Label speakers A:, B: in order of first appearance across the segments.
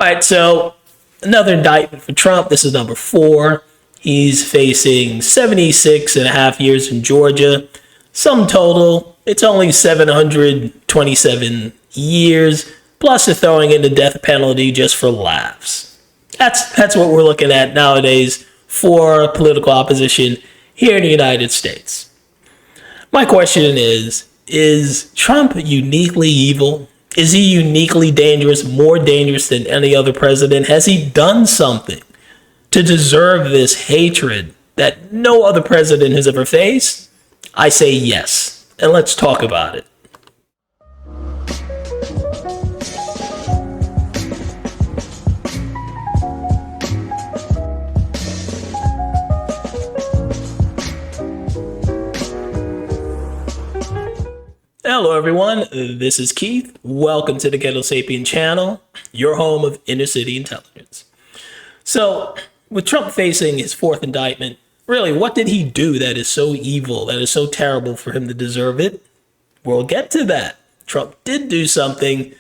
A: All right, so another indictment for Trump. This is number four. He's facing 76 and a half years in Georgia. Sum total, it's only 727 years. Plus, they're throwing in the death penalty just for laughs. That's what we're looking at nowadays for political opposition here in the United States. My question is Trump uniquely evil? Is he uniquely dangerous, more dangerous than any other president? Has he done something to deserve this hatred that no other president has ever faced? I say yes. And let's talk about it. Hello, everyone. This is Keith. Welcome to the Ghetto Sapien channel, your home of inner city intelligence. So, with Trump facing his fourth indictment, really, what did he do that is so evil, that is so terrible for him to deserve it? We'll get to that. Trump did do something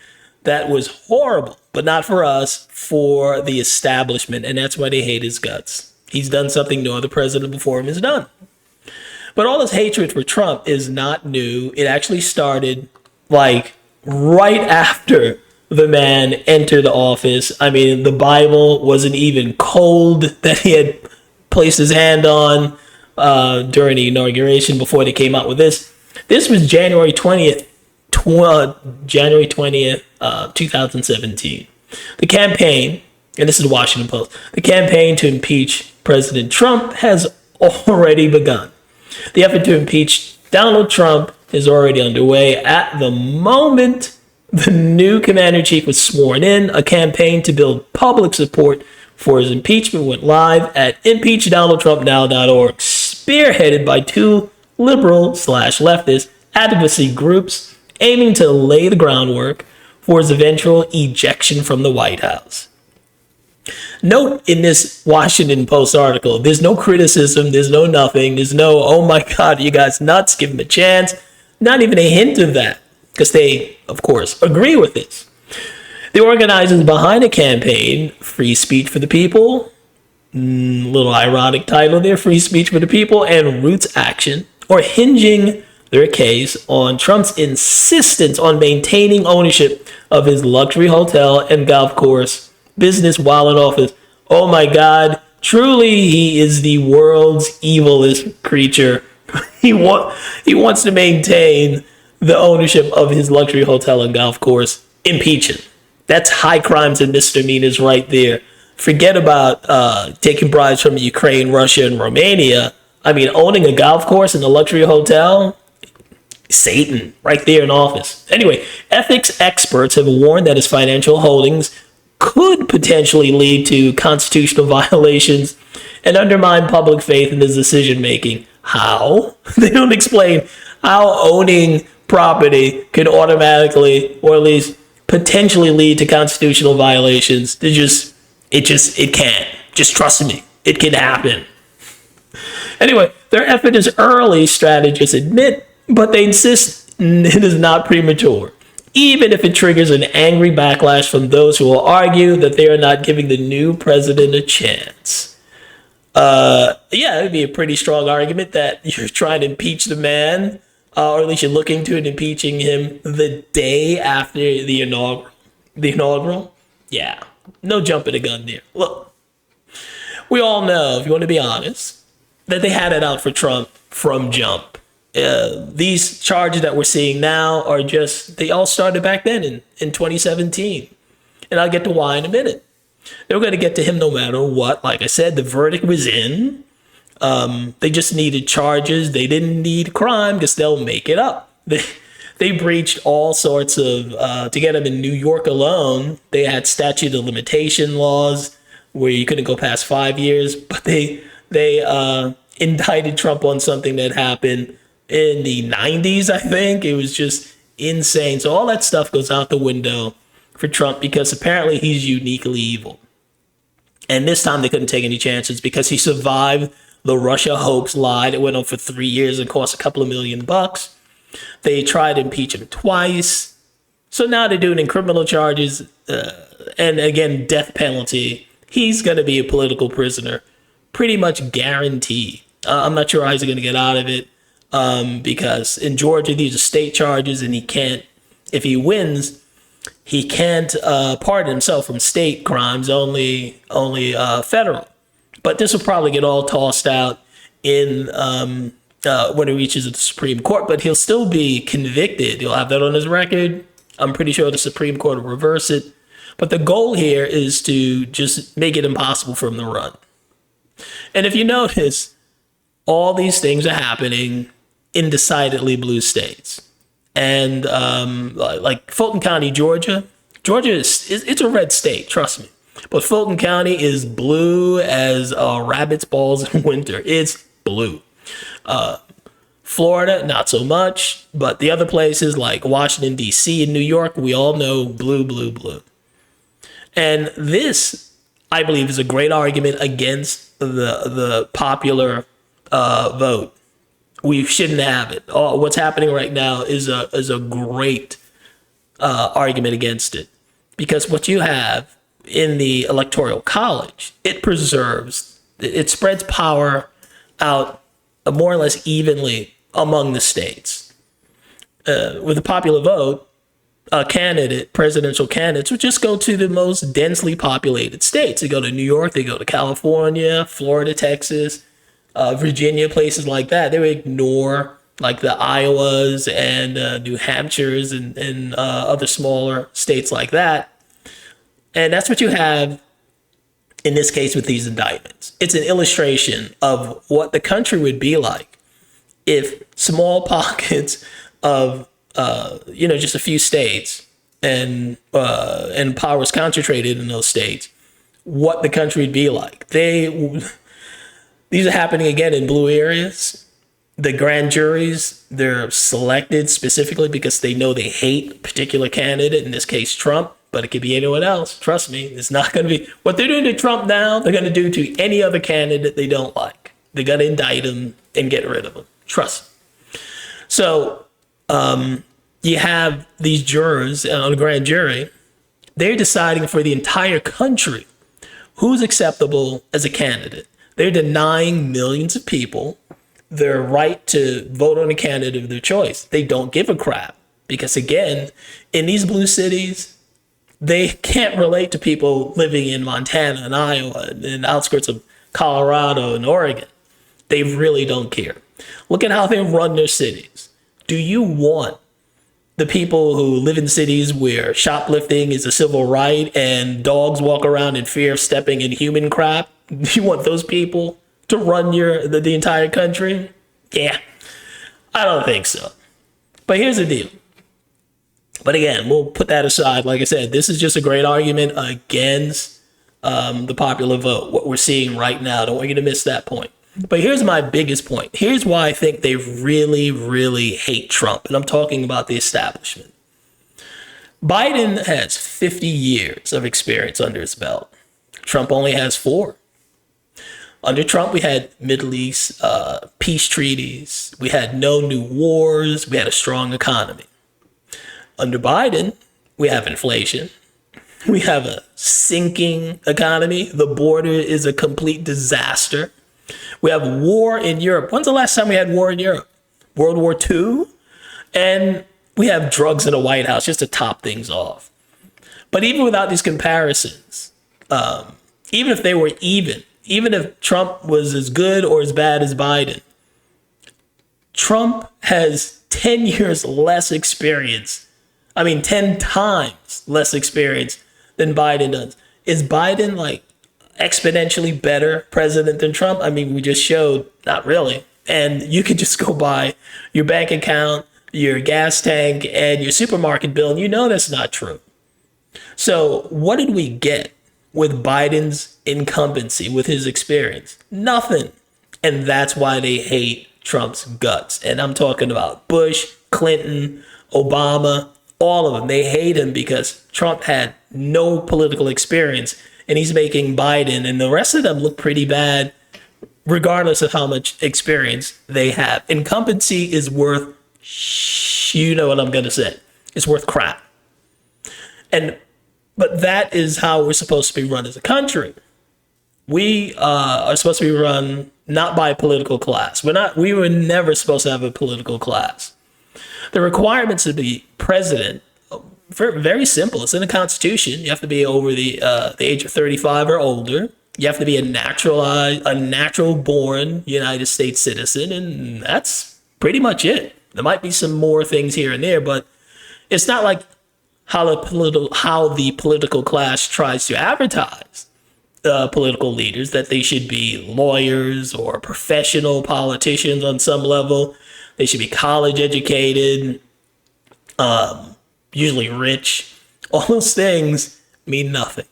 A: that was horrible, but not for us, for the establishment, and that's why they hate his guts. He's done something no other president before him has done. But all this hatred for Trump is not new. It actually started like right after the man entered office. I mean, the Bible wasn't even cold that he had placed his hand on during the inauguration before they came out with this. This was January 20th, 2017. The campaign, and this is the Washington Post, the campaign to impeach President Trump has already begun. The effort to impeach Donald Trump is already underway. At the moment the new commander-in-chief was sworn in, a campaign to build public support for his impeachment went live at impeachdonaldtrumpnow.org, spearheaded by two liberal/leftist advocacy groups aiming to lay the groundwork for his eventual ejection from the White House. Note in this Washington Post article, there's no criticism, there's no nothing, there's no, oh my God, you guys nuts, give him a chance. Not even a hint of that, because they, of course, agree with this. The organizers behind the campaign, Free Speech for the People, little ironic title there, Free Speech for the People, and Roots Action, are hinging their case on Trump's insistence on maintaining ownership of his luxury hotel and golf course business while in office. Oh my God, truly he is the world's evilest creature. He wants to maintain the ownership of his luxury hotel and golf course. Impeach him. That's high crimes and misdemeanors right there. Forget about taking bribes from Ukraine, Russia, and Romania. I mean, owning a golf course and a luxury hotel, Satan, right there in office. Anyway, ethics experts have warned that his financial holdings could potentially lead to constitutional violations and undermine public faith in his decision making. How? They don't explain how owning property can automatically, or at least potentially, lead to constitutional violations. It can't. Just trust me, it can happen. Anyway, their effort is early, strategists admit, but they insist it is not premature, even if it triggers an angry backlash from those who will argue that they are not giving the new president a chance. Yeah, it would be a pretty strong argument that you're trying to impeach the man, or at least you're looking to impeaching him the day after the inaugural. Yeah, no jumping the gun there. Look, we all know, if you want to be honest, that they had it out for Trump from jump. These charges that we're seeing now are they all started back then in 2017. And I'll get to why in a minute. They were going to get to him no matter what. Like I said, the verdict was in. They just needed charges. They didn't need crime because they'll make it up. They breached all sorts of, to get him in New York alone, they had statute of limitation laws where you couldn't go past 5 years. But they indicted Trump on something that happened in the 90s, I think. It was just insane. So all that stuff goes out the window for Trump because apparently he's uniquely evil. And this time they couldn't take any chances because he survived the Russia hoax lie that went on for 3 years and cost a couple of $1 million. They tried to impeach him twice. So now they're doing in criminal charges, and again, death penalty. He's going to be a political prisoner, pretty much guaranteed. I'm not sure how he's going to get out of it, because in Georgia, these are state charges, and he can't, if he wins, he can't pardon himself from state crimes, only federal. But this will probably get all tossed out in when it reaches the Supreme Court. But he'll still be convicted. He'll have that on his record. I'm pretty sure the Supreme Court will reverse it. But the goal here is to just make it impossible for him to run. And if you notice, all these things are happening in decidedly blue states. And like Fulton County, Georgia it's a red state, trust me. But Fulton County is blue as rabbit's balls in winter. It's blue. Florida, not so much, but the other places like Washington, D.C. and New York, we all know blue, blue, blue. And this, I believe, is a great argument against the popular vote. We shouldn't have it. What's happening right now is a great argument against it, because what you have in the Electoral College, it spreads power out more or less evenly among the states. With the popular vote, presidential candidates would just go to the most densely populated states. They go to New York, they go to California, Florida, Texas, Virginia, places like that. They would ignore like the Iowas and New Hampshires and other smaller states like that. And that's what you have in this case with these indictments. It's an illustration of what the country would be like if small pockets of, just a few states and power is concentrated in those states, what the country would be like. These are happening again in blue areas. The grand juries, they're selected specifically because they know they hate a particular candidate, in this case, Trump, but it could be anyone else. Trust me, it's not going to be what they're doing to Trump now. They're going to do to any other candidate they don't like. They're going to indict him and get rid of him. Trust me. So you have these jurors on a grand jury. They're deciding for the entire country who's acceptable as a candidate. They're denying millions of people their right to vote on a candidate of their choice. They don't give a crap because, again, in these blue cities, they can't relate to people living in Montana and Iowa and the outskirts of Colorado and Oregon. They really don't care. Look at how they run their cities. Do you want the people who live in cities where shoplifting is a civil right and dogs walk around in fear of stepping in human crap? Do you want those people to run the entire country? Yeah, I don't think so. But here's the deal. But again, we'll put that aside. Like I said, this is just a great argument against the popular vote, what we're seeing right now. I don't want you to miss that point. But here's my biggest point. Here's why I think they really, really hate Trump. And I'm talking about the establishment. Biden has 50 years of experience under his belt. Trump only has 4. Under Trump, we had Middle East peace treaties. We had no new wars. We had a strong economy. Under Biden, we have inflation. We have a sinking economy. The border is a complete disaster. We have war in Europe. When's the last time we had war in Europe? World War II? And we have drugs in the White House just to top things off. But even without these comparisons, even if they were even if Trump was as good or as bad as Biden, Trump has 10 years less experience. 10 times less experience than Biden does. Is Biden like exponentially better president than Trump? We just showed not really. And you could just go by your bank account, your gas tank, and your supermarket bill, and you know that's not true. So what did we get with Biden's incumbency, with his experience? Nothing. And that's why they hate Trump's guts. And I'm talking about Bush, Clinton, Obama, all of them. They hate him because Trump had no political experience, and he's making Biden and the rest of them look pretty bad, regardless of how much experience they have. Incumbency is worth, you know what I'm going to say, it's worth crap. But that is how we're supposed to be run as a country. We are supposed to be run not by a political class. We were never supposed to have a political class. The requirements to be president very simple. It's in the Constitution. You have to be over the age of 35 or older. You have to be a natural born United States citizen, and that's pretty much it. There might be some more things here and there, but it's not like how the political class tries to advertise political leaders, that they should be lawyers or professional politicians on some level. They should be college educated, usually rich. All those things mean nothing.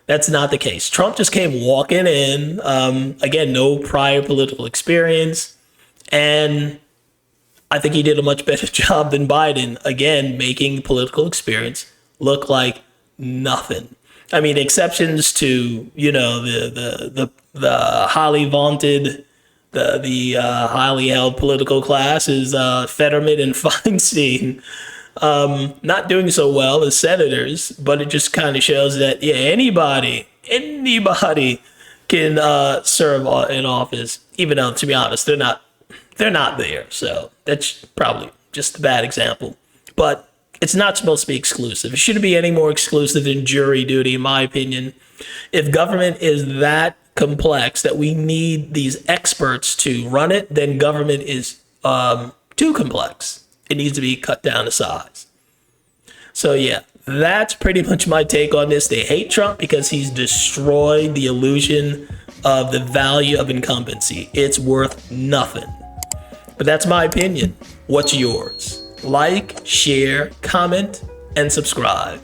A: That's not the case. Trump just came walking in, again, no prior political experience. And I think he did a much better job than Biden, again, making political experience look like nothing. I mean, exceptions to, the highly vaunted, the highly held political class is Fetterman and Feinstein. Not doing so well as senators, but it just kind of shows that anybody can serve in office, even though, to be honest, they're not there. So that's probably just a bad example. But it's not supposed to be exclusive. It shouldn't be any more exclusive than jury duty, in my opinion. If government is that complex that we need these experts to run it, then government is too complex. It needs to be cut down to size. So yeah, that's pretty much my take on this. They hate Trump because he's destroyed the illusion of the value of incumbency. It's worth nothing. But that's my opinion. What's yours? Like, share, comment, and subscribe.